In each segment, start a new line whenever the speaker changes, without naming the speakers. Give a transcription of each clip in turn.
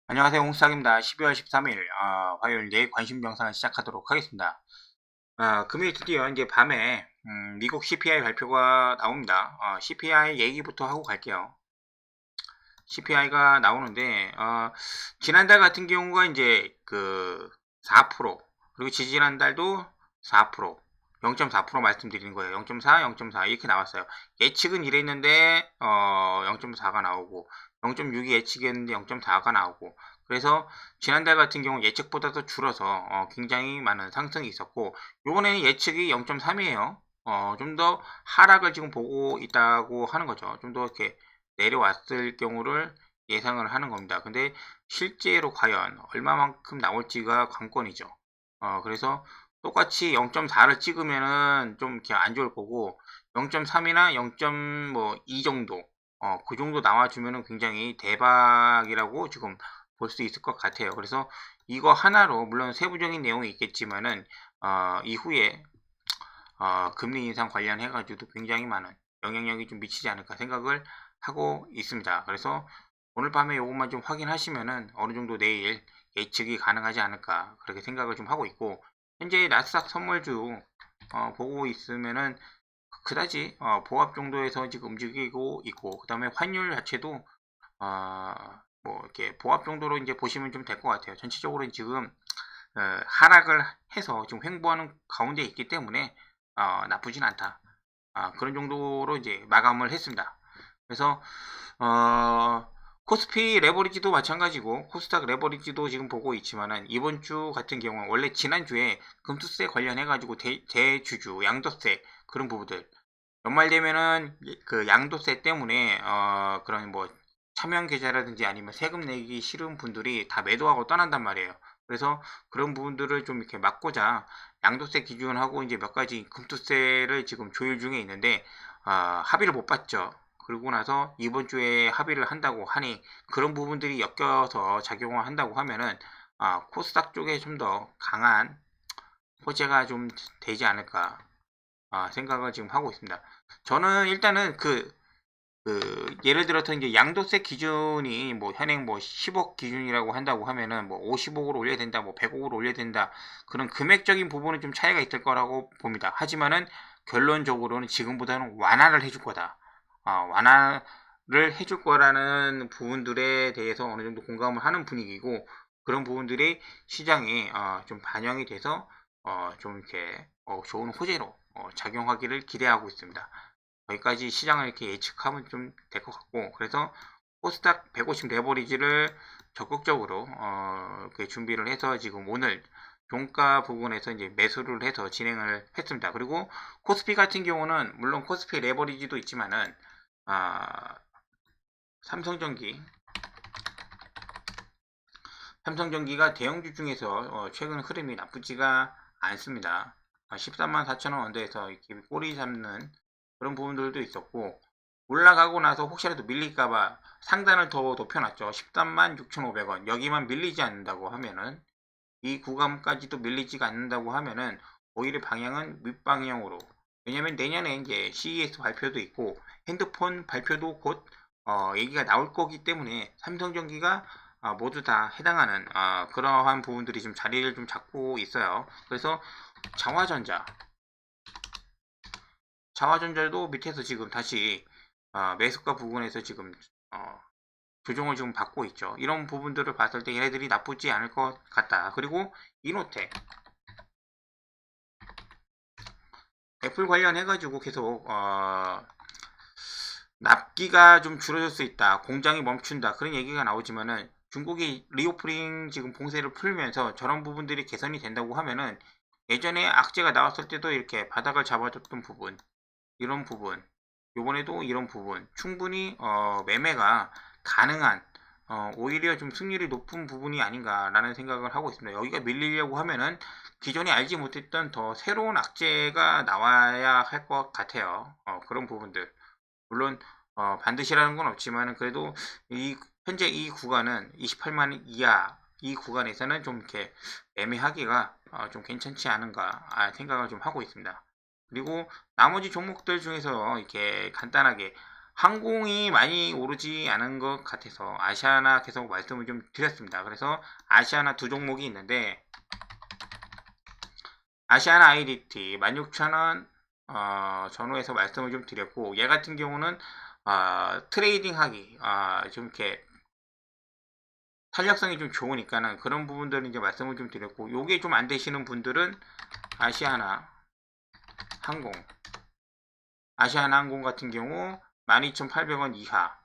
안녕하세요. 홍수학입니다. 12월 13일 화요일 내 관심 영상을 시작하도록 하겠습니다. 금요일 드디어 이제 밤에 미국 CPI 발표가 나옵니다. CPI 얘기부터 하고 갈게요. CPI가 나오는데 지난달 같은 경우가 이제 그 4% 그리고 지지난달도 4% 0.4% 말씀드리는 거예요. 0.4, 0.4 이렇게 나왔어요. 예측은 이랬는데 0.4가 나오고 0.6이 예측이었는데 0.4가 나오고 그래서 지난달 같은 경우 예측보다도 줄어서 굉장히 많은 상승이 있었고 이번에는 예측이 0.3이에요. 좀 더 하락을 지금 보고 있다고 하는 거죠. 좀 더 이렇게 내려왔을 경우를 예상을 하는 겁니다. 근데 실제로 과연 얼마만큼 나올지가 관건이죠. 그래서 똑같이 0.4를 찍으면은 좀 이렇게 안 좋을 거고 0.3이나 0.2 정도 그 정도 나와주면은 굉장히 대박이라고 지금 볼 수 있을 것 같아요. 그래서 이거 하나로 물론 세부적인 내용이 있겠지만은 이후에 금리 인상 관련해 가지고도 굉장히 많은 영향력이 좀 미치지 않을까 생각을 하고 있습니다. 그래서 오늘 밤에 이것만 좀 확인하시면은 어느 정도 내일 예측이 가능하지 않을까 그렇게 생각을 좀 하고 있고 현재 나스닥 선물주 보고 있으면은 그다지 보합 정도에서 지금 움직이고 있고 그 다음에 환율 자체도 뭐 이렇게 보합 정도로 이제 보시면 좀 될 것 같아요. 전체적으로 지금 하락을 해서 지금 횡보하는 가운데 있기 때문에 나쁘진 않다. 그런 정도로 이제 마감을 했습니다. 그래서 코스피 레버리지도 마찬가지고 코스닥 레버리지도 지금 보고 있지만은 이번 주 같은 경우는 원래 지난주에 금투세 관련해 가지고 대주주 양도세 그런 부분들 연말 되면은 그 양도세 때문에 그런 뭐 차명 계좌라든지 아니면 세금 내기 싫은 분들이 다 매도하고 떠난단 말이에요. 그래서 그런 부분들을 좀 이렇게 막고자 양도세 기준하고 이제 몇 가지 금투세를 지금 조율 중에 있는데 합의를 못 봤죠. 그러고 나서 이번 주에 합의를 한다고 하니 그런 부분들이 엮여서 작용을 한다고 하면은 코스닥 쪽에 좀 더 강한 호재가 좀 되지 않을까 생각을 지금 하고 있습니다. 저는 일단은 예를 들어서 이제 양도세 기준이 뭐 현행 뭐 10억 기준이라고 한다고 하면은 뭐 50억으로 올려야 된다, 뭐 100억으로 올려야 된다 그런 금액적인 부분은 좀 차이가 있을 거라고 봅니다. 하지만은 결론적으로는 지금보다는 완화를 해줄 거다. 완화를 해줄 거라는 부분들에 대해서 어느 정도 공감을 하는 분위기고 그런 부분들이 시장에 좀 반영이 돼서 좀 이렇게 좋은 호재로 작용하기를 기대하고 있습니다. 여기까지 시장을 이렇게 예측하면 좀 될 것 같고 그래서 코스닥 150 레버리지를 적극적으로 준비를 해서 지금 오늘 종가 부분에서 이제 매수를 해서 진행을 했습니다. 그리고 코스피 같은 경우는 물론 코스피 레버리지도 있지만은 삼성전기 삼성전기가 대형주 중에서 최근 흐름이 나쁘지가 않습니다. 13만 4천원 언더에서 이렇게 꼬리 잡는 그런 부분들도 있었고 올라가고 나서 혹시라도 밀릴까봐 상단을 더 높여놨죠. 13만 6,500원 여기만 밀리지 않는다고 하면은 이 구간까지도 밀리지가 않는다고 하면은 오히려 방향은 윗방향으로 왜냐면 내년에 이제 CES 발표도 있고 핸드폰 발표도 곧 얘기가 나올 거기 때문에 삼성전기가 모두 다 해당하는 그러한 부분들이 좀 자리를 좀 잡고 있어요. 그래서 장화전자 자화전자도 밑에서 지금 다시 매수가 부분에서 지금 조정을 좀 받고 있죠. 이런 부분들을 봤을 때 얘네들이 나쁘지 않을 것 같다. 그리고 이노텍 애플 관련해가지고 계속 납기가 좀 줄어들 수 있다. 공장이 멈춘다. 그런 얘기가 나오지만은 중국이 리오프닝 지금 봉쇄를 풀면서 저런 부분들이 개선이 된다고 하면은 예전에 악재가 나왔을 때도 이렇게 바닥을 잡아줬던 부분 이런 부분 요번에도 이런 부분 충분히 매매가 가능한 오히려 좀 승률이 높은 부분이 아닌가라는 생각을 하고 있습니다. 여기가 밀리려고 하면은 기존에 알지 못했던 더 새로운 악재가 나와야 할 것 같아요. 그런 부분들 물론 반드시라는 건 없지만 그래도 현재 이 구간은 28만 이하 이 구간에서는 좀 이렇게 매매하기가 좀 괜찮지 않은가 생각을 좀 하고 있습니다. 그리고 나머지 종목들 중에서 이렇게 간단하게 항공이 많이 오르지 않은 것 같아서 아시아나 계속 말씀을 좀 드렸습니다. 그래서 아시아나 두 종목이 있는데 아시아나 IDT 16,000원 전후에서 말씀을 좀 드렸고 얘 같은 경우는 트레이딩 하기 좀 이렇게 탄력성이 좀 좋으니까는 그런 부분들은 이제 말씀을 좀 드렸고 요게 좀 안 되시는 분들은 아시아나 항공 같은 경우 12,800원 이하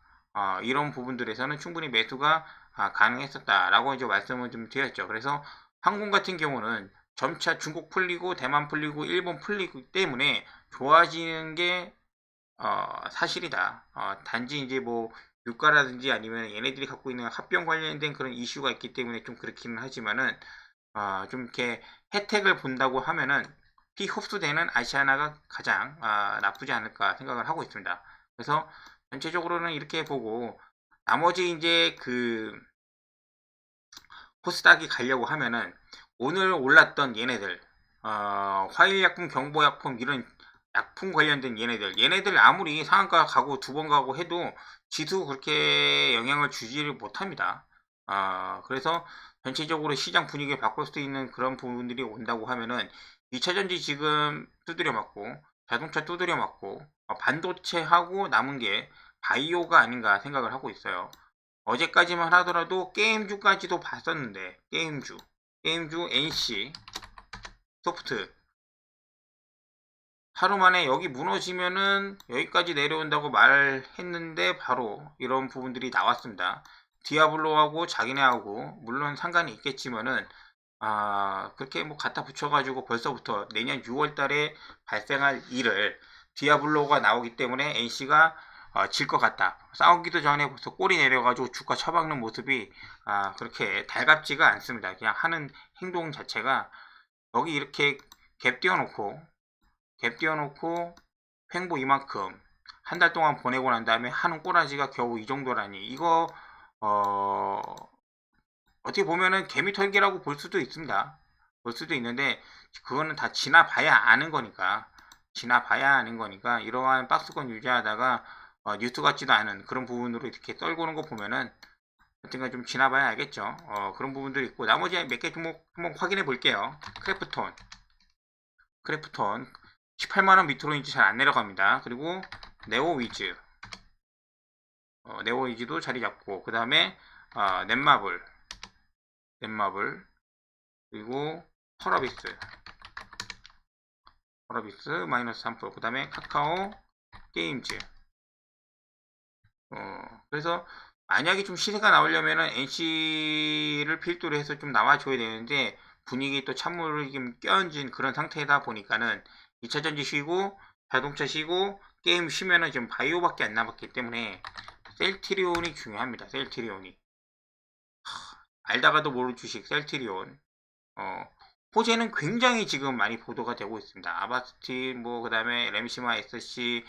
이런 부분들에서는 충분히 매수가 가능했었다라고 이제 말씀을 좀 드렸죠. 그래서 항공 같은 경우는 점차 중국 풀리고 대만 풀리고 일본 풀리기 때문에 좋아지는 게 사실이다. 단지 이제 뭐 유가라든지 아니면 얘네들이 갖고 있는 합병 관련된 그런 이슈가 있기 때문에 좀 그렇기는 하지만은 좀 이렇게 혜택을 본다고 하면은 비흡수되는 아시아나가 가장 나쁘지 않을까 생각을 하고 있습니다. 그래서 전체적으로는 이렇게 보고 나머지 이제 그 코스닥이 가려고 하면은 오늘 올랐던 얘네들 화일약품, 경보약품 이런 약품 관련된 얘네들 아무리 상한가 가고 두 번 가고 해도 지수 그렇게 영향을 주지를 못합니다. 그래서 전체적으로 시장 분위기를 바꿀 수 있는 그런 부분들이 온다고 하면은 2차전지 지금 두드려 맞고 자동차 두드려 맞고 반도체하고 남은 게 바이오가 아닌가 생각을 하고 있어요. 어제까지만 하더라도 게임주까지도 봤었는데 게임주 NC 소프트 하루 만에 여기 무너지면은 여기까지 내려온다고 말했는데 바로 이런 부분들이 나왔습니다. 디아블로하고 자기네하고 물론 상관이 있겠지만은 그렇게 뭐 갖다 붙여가지고 벌써부터 내년 6월 달에 발생할 일을 디아블로가 나오기 때문에 NC가 질 것 같다. 싸우기도 전에 벌써 꼬리 내려가지고 주가 처박는 모습이 그렇게 달갑지가 않습니다. 그냥 하는 행동 자체가 여기 이렇게 갭 띄워놓고 횡보 이만큼 한 달 동안 보내고 난 다음에 하는 꼬라지가 겨우 이 정도라니 이거 어떻게 보면은 개미털기라고 볼 수도 있습니다. 볼 수도 있는데 그거는 다 지나봐야 아는 거니까 이러한 박스권 유지하다가 뉴스 같지도 않은 그런 부분으로 이렇게 떨구는 거 보면은 하여튼간 좀 지나봐야 알겠죠. 그런 부분들이 있고 나머지 몇 개 종목 한번 확인해 볼게요. 크래프톤 18만원 밑으로 잘 안 내려갑니다. 그리고 네오위즈 네오위즈도 자리 잡고 그 다음에 넷마블 그리고 펄어비스 마이너스 3%, 그 다음에 카카오 게임즈. 그래서 만약에 좀 시세가 나오려면은 NC를 필두로 해서 좀 나와줘야 되는데 분위기 또 찬물을 좀 껴얹은 그런 상태다 보니까는 2차전지 쉬고 자동차 쉬고 게임 쉬면은 지금 바이오밖에 안 남았기 때문에 셀트리온이 중요합니다. 셀트리온이 알다가도 모를 주식 셀트리온. 호재는 굉장히 지금 많이 보도가 되고 있습니다. 아바스티 뭐 그다음에 램시마 SC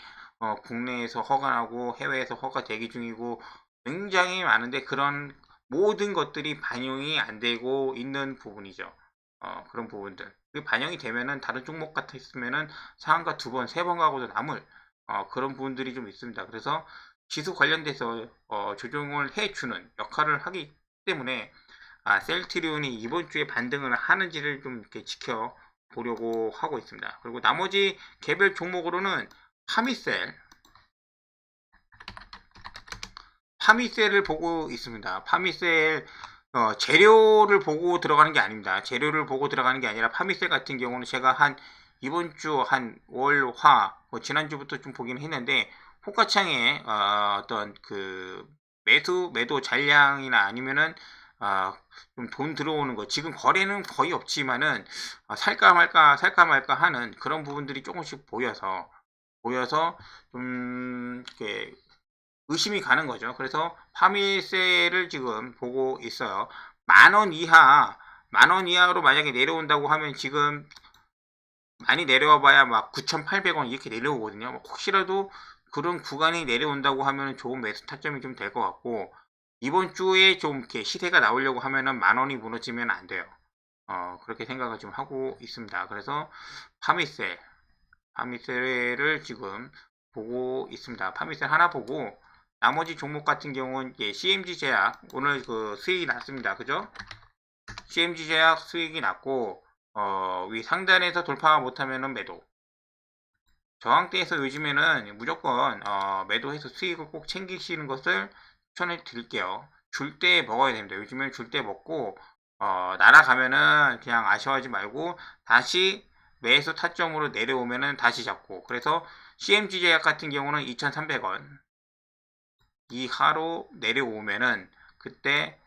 국내에서 허가나고 해외에서 허가 대기 중이고 굉장히 많은데 그런 모든 것들이 반영이 안 되고 있는 부분이죠. 그런 부분들. 그 반영이 되면은 다른 종목 같았으면은 상한가 두 번, 세 번 가고도 남을 그런 부분들이 좀 있습니다. 그래서 지수 관련돼서 조정을 해주는 역할을 하기 때문에 셀트리온이 이번 주에 반등을 하는지를 좀 이렇게 지켜보려고 하고 있습니다. 그리고 나머지 개별 종목으로는 파미셀을 보고 있습니다. 파미셀 재료를 보고 들어가는 게 아닙니다. 재료를 보고 들어가는 게 아니라 파미셀 같은 경우는 제가 이번 주 한 월, 화, 지난주부터 좀 보긴 했는데 호가창에 어떤 그 매도 잔량이나 아니면은 좀 돈 들어오는 거 지금 거래는 거의 없지만은 살까 말까 하는 그런 부분들이 조금씩 보여서 좀 이렇게 의심이 가는 거죠. 그래서 파미세를 지금 보고 있어요. 만 원 이하로 만약에 내려온다고 하면 지금 많이 내려와 봐야 막 9,800원 이렇게 내려오거든요. 혹시라도 그런 구간이 내려온다고 하면 좋은 매수 타점이 좀 될 것 같고 이번 주에 좀 이렇게 시세가 나오려고 하면은 만 원이 무너지면 안 돼요. 그렇게 생각을 좀 하고 있습니다. 그래서 파미셀을 지금 보고 있습니다. 파미셀 하나 보고 나머지 종목 같은 경우는 CMG 제약 오늘 그 수익이 났습니다. 그죠? CMG 제약 수익이 났고 위 상단에서 돌파 못하면은 매도. 저항대에서 요즘에는 무조건 매도해서 수익을 꼭 챙기시는 것을 추천해 드릴게요. 줄 때 먹어야 됩니다. 요즘에는 줄 때 먹고 날아가면은 그냥 아쉬워하지 말고 다시 매수 타점으로 내려오면은 다시 잡고, 그래서 CMG 제약 같은 경우는 2,300원 이하로 내려오면은 그때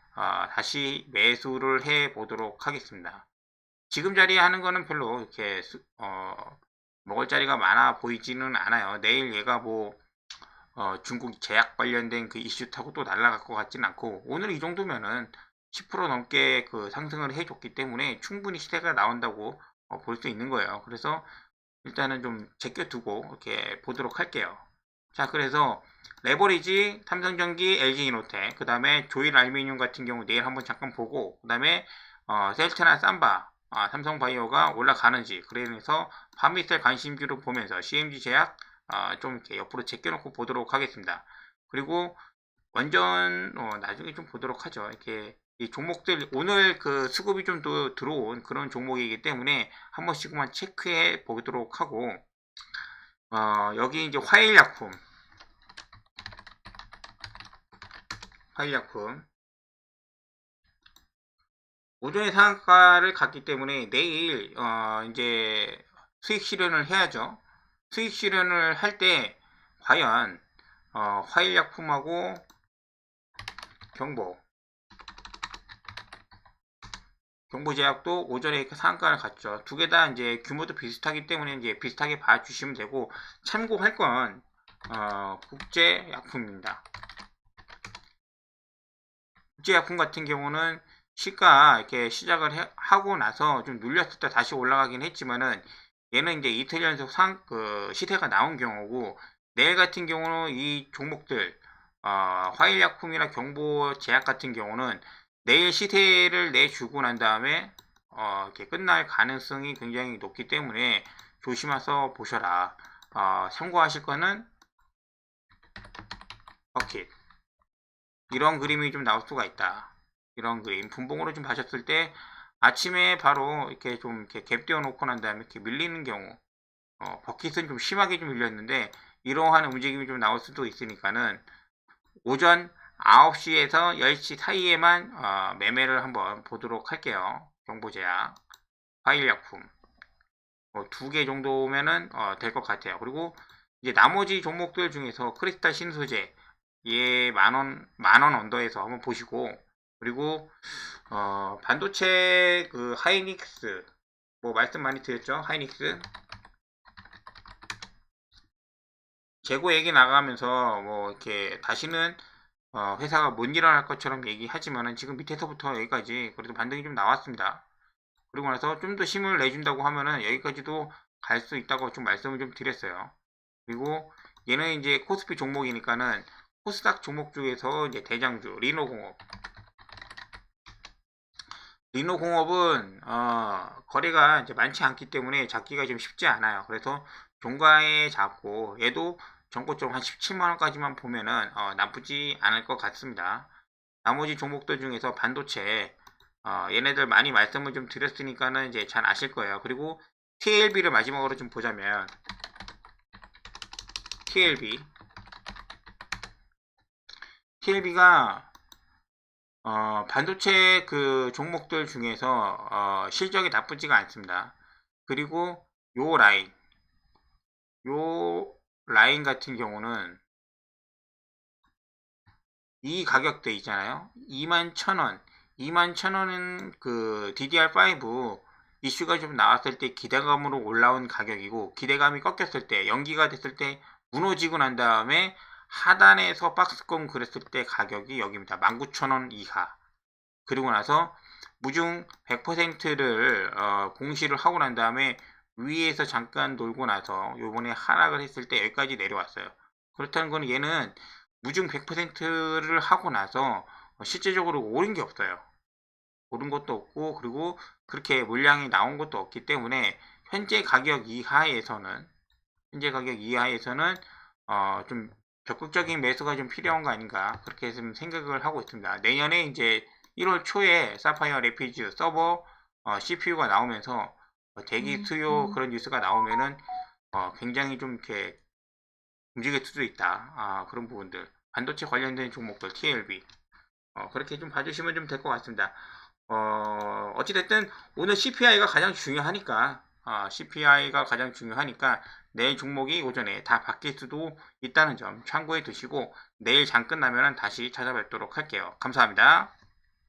다시 매수를 해 보도록 하겠습니다. 지금 자리에 하는 거는 별로 이렇게 먹을 자리가 많아 보이지는 않아요. 내일 얘가 뭐 중국 제약 관련된 그 이슈 타고 또 날아갈 것 같지는 않고, 오늘 이 정도면은 10% 넘게 그 상승을 해줬기 때문에 충분히 시세가 나온다고 볼 수 있는 거예요. 그래서 일단은 좀 제껴두고 이렇게 보도록 할게요. 자, 그래서 레버리지, 삼성전기, LG이노텍, 그 다음에 조일알루미늄 같은 경우 내일 한번 잠깐 보고, 그 다음에 셀트나 삼바, 삼성바이오가 올라가는지, 그래서 판미셀 관심주로 보면서 CMG 제약 좀 이렇게 옆으로 제껴놓고 보도록 하겠습니다. 그리고 완전 나중에 좀 보도록 하죠. 이렇게 이 종목들 오늘 그 수급이 좀 더 들어온 그런 종목이기 때문에 한 번씩만 체크해 보도록 하고, 여기 이제 화일약품 오전에 상한가를 갔기 때문에 내일 이제 수익 실현을 해야죠. 수익 실현을 할 때 과연 화일약품하고 경보제약도 오전에 이렇게 상한가를 갔죠. 두 개 다 이제 규모도 비슷하기 때문에 이제 비슷하게 봐주시면 되고, 참고할 건 국제약품입니다. 국제약품 같은 경우는 시가 이렇게 시작을 하고 나서 좀 눌렸을 때 다시 올라가긴 했지만은, 얘는 이제 이틀 연속 시세가 나온 경우고, 내일 같은 경우는 이 종목들 화일약품이나 경보제약 같은 경우는 내일 시세를 내주고 난 다음에 이렇게 끝날 가능성이 굉장히 높기 때문에 조심해서 보셔라. 참고하실 거는 버킷, 이런 그림이 좀 나올 수가 있다. 이런 그림 분봉으로 좀 봐셨을 때 아침에 바로 이렇게 좀 이렇게 갭 띄워 놓고 난 다음에 이렇게 밀리는 경우, 버킷은 좀 심하게 좀 밀렸는데 이러한 움직임이 좀 나올 수도 있으니까는 오전 9시에서 10시 사이에만 매매를 한번 보도록 할게요. 경보제약, 화일약품 두 개 정도면은 될 것 같아요. 그리고 이제 나머지 종목들 중에서 크리스탈 신소재 얘 만원 언더에서 한번 보시고, 그리고 반도체 그 하이닉스 뭐 말씀 많이 드렸죠. 하이닉스 재고 얘기 나가면서 뭐 이렇게 다시는 회사가 못 일어날 것처럼 얘기하지만은 지금 밑에서부터 여기까지 그래도 반등이 좀 나왔습니다. 그리고 나서 좀 더 힘을 내준다고 하면은 여기까지도 갈 수 있다고 좀 말씀을 좀 드렸어요. 그리고 얘는 이제 코스피 종목이니까는 코스닥 종목 중에서 이제 대장주 리노공업은 거래가 이제 많지 않기 때문에 잡기가 좀 쉽지 않아요. 그래서 종가에 잡고 얘도 전고점 한 17만원까지만 보면은 나쁘지 않을 것 같습니다. 나머지 종목들 중에서 반도체 얘네들 많이 말씀을 좀 드렸으니까는 이제 잘 아실 거예요. 그리고 TLB를 마지막으로 좀 보자면 TLB가 반도체 그 종목들 중에서 실적이 나쁘지가 않습니다. 그리고 요 라인 같은 경우는 이 가격대 있잖아요. 21,000원. 21,000원은 그 DDR5 이슈가 좀 나왔을 때 기대감으로 올라온 가격이고, 기대감이 꺾였을 때, 연기가 됐을 때 무너지고 난 다음에 하단에서 박스권 그랬을 때 가격이 여기입니다. 19,000원 이하. 그리고 나서 무중 100%를 공시를 하고 난 다음에 위에서 잠깐 놀고 나서 요번에 하락을 했을 때 여기까지 내려왔어요. 그렇다는 건 얘는 무중 100%를 하고 나서 실제적으로 오른 게 없어요. 오른 것도 없고, 그리고 그렇게 물량이 나온 것도 없기 때문에 현재 가격 이하에서는 좀 적극적인 매수가 좀 필요한 거 아닌가 그렇게 좀 생각을 하고 있습니다. 내년에 이제 1월 초에 사파이어 레피즈 서버 CPU가 나오면서 대기 수요 그런 뉴스가 나오면은 굉장히 좀 이렇게 움직일 수도 있다. 그런 부분들 반도체 관련된 종목들 TLB 그렇게 좀 봐주시면 좀 될 것 같습니다. 어찌됐든 오늘 CPI가 가장 중요하니까 CPI가 가장 중요하니까 내일 종목이 오전에 다 바뀔 수도 있다는 점 참고해 두시고 내일 장 끝나면 다시 찾아뵙도록 할게요. 감사합니다.